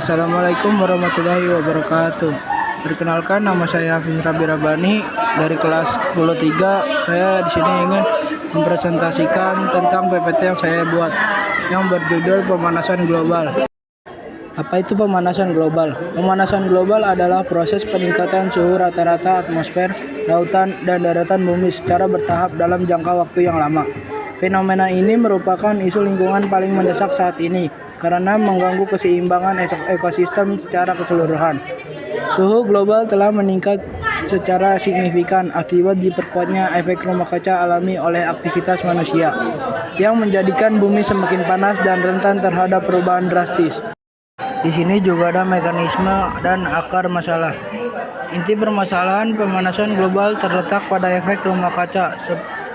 Assalamualaikum warahmatullahi wabarakatuh. Perkenalkan, nama saya Hafiz Rabi Rabani dari kelas 10-3. Saya di sini ingin mempresentasikan tentang PPT yang saya buat yang berjudul pemanasan global. Apa itu pemanasan global? Pemanasan global adalah proses peningkatan suhu rata-rata atmosfer, lautan, dan daratan bumi secara bertahap dalam jangka waktu yang lama. Fenomena ini merupakan isu lingkungan paling mendesak saat ini karena mengganggu keseimbangan ekosistem secara keseluruhan. Suhu global telah meningkat secara signifikan akibat diperkuatnya efek rumah kaca alami oleh aktivitas manusia yang menjadikan bumi semakin panas dan rentan terhadap perubahan drastis. Di sini juga ada mekanisme dan akar masalah. Inti permasalahan pemanasan global terletak pada efek rumah kaca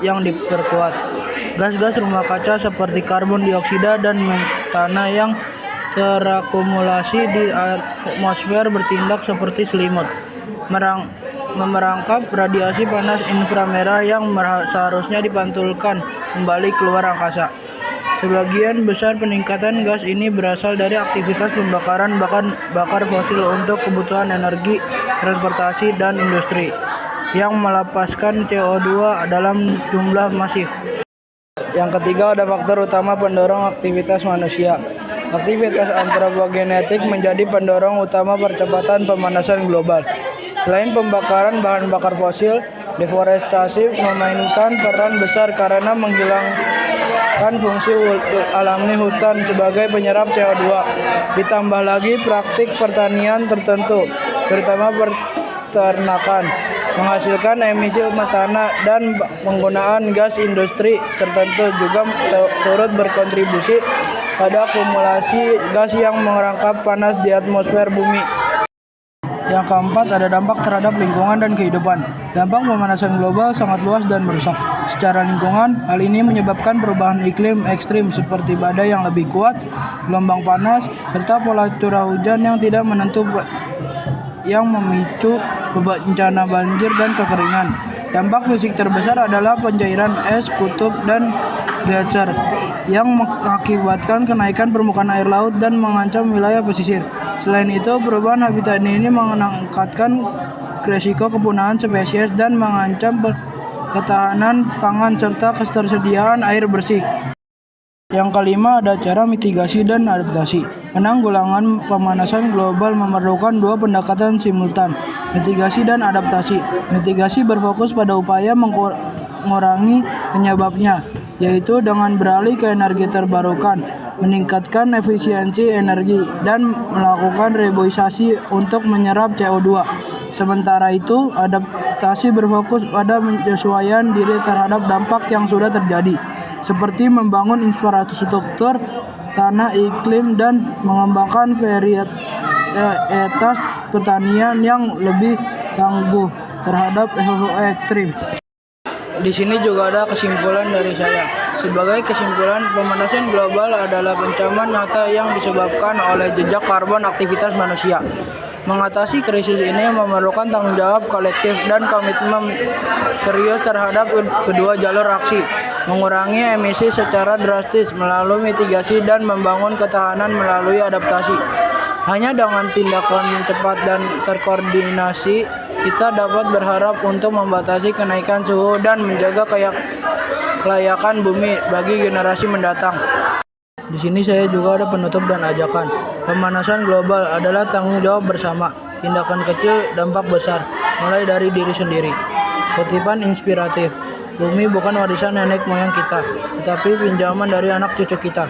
yang diperkuat. Gas-gas rumah kaca seperti karbon dioksida dan metana yang terakumulasi di atmosfer bertindak seperti selimut, memerangkap radiasi panas inframerah yang seharusnya dipantulkan kembali keluar angkasa. Sebagian besar peningkatan gas ini berasal dari aktivitas pembakaran bakar fosil untuk kebutuhan energi, transportasi, dan industri, yang melepaskan CO2 dalam jumlah masif. Yang ketiga, ada faktor utama pendorong aktivitas manusia. Aktivitas antropogenetik menjadi pendorong utama percepatan pemanasan global. Selain pembakaran bahan bakar fosil, deforestasi memainkan peran besar karena menghilangkan fungsi alami hutan sebagai penyerap CO2. Ditambah lagi praktik pertanian tertentu, terutama peternakan, menghasilkan emisi metana, dan penggunaan gas industri tertentu juga turut berkontribusi pada akumulasi gas yang merangkap panas di atmosfer bumi. Yang keempat, ada dampak terhadap lingkungan dan kehidupan. Dampak pemanasan global sangat luas dan merusak. Secara lingkungan, hal ini menyebabkan perubahan iklim ekstrim seperti badai yang lebih kuat, gelombang panas, serta pola curah hujan yang tidak menentu yang memicu bencana banjir dan kekeringan. Dampak fisik terbesar adalah pencairan es kutub dan gletser yang mengakibatkan kenaikan permukaan air laut dan mengancam wilayah pesisir. Selain itu, perubahan habitat ini meningkatkan risiko kepunahan spesies dan mengancam ketahanan pangan serta ketersediaan air bersih. Yang kelima, ada cara mitigasi dan adaptasi. Penanggulangan pemanasan global memerlukan dua pendekatan simultan, mitigasi dan adaptasi. Mitigasi berfokus pada upaya mengurangi penyebabnya, yaitu dengan beralih ke energi terbarukan, meningkatkan efisiensi energi, dan melakukan reboisasi untuk menyerap CO2. Sementara itu, adaptasi berfokus pada penyesuaian diri terhadap dampak yang sudah terjadi, seperti membangun infrastruktur tanah iklim dan mengembangkan varietas pertanian yang lebih tangguh terhadap suhu ekstrim. Di sini juga ada kesimpulan dari saya. Sebagai kesimpulan, pemanasan global adalah ancaman nyata yang disebabkan oleh jejak karbon aktivitas manusia. Mengatasi krisis ini memerlukan tanggung jawab kolektif dan komitmen serius terhadap kedua jalur aksi, mengurangi emisi secara drastis melalui mitigasi dan membangun ketahanan melalui adaptasi. Hanya dengan tindakan cepat dan terkoordinasi, kita dapat berharap untuk membatasi kenaikan suhu dan menjaga kelayakan bumi bagi generasi mendatang. Di sini saya juga ada penutup dan ajakan. Pemanasan global adalah tanggung jawab bersama. Tindakan kecil, dampak besar, mulai dari diri sendiri. Kutipan inspiratif. Bumi bukan warisan nenek moyang kita, tetapi pinjaman dari anak cucu kita.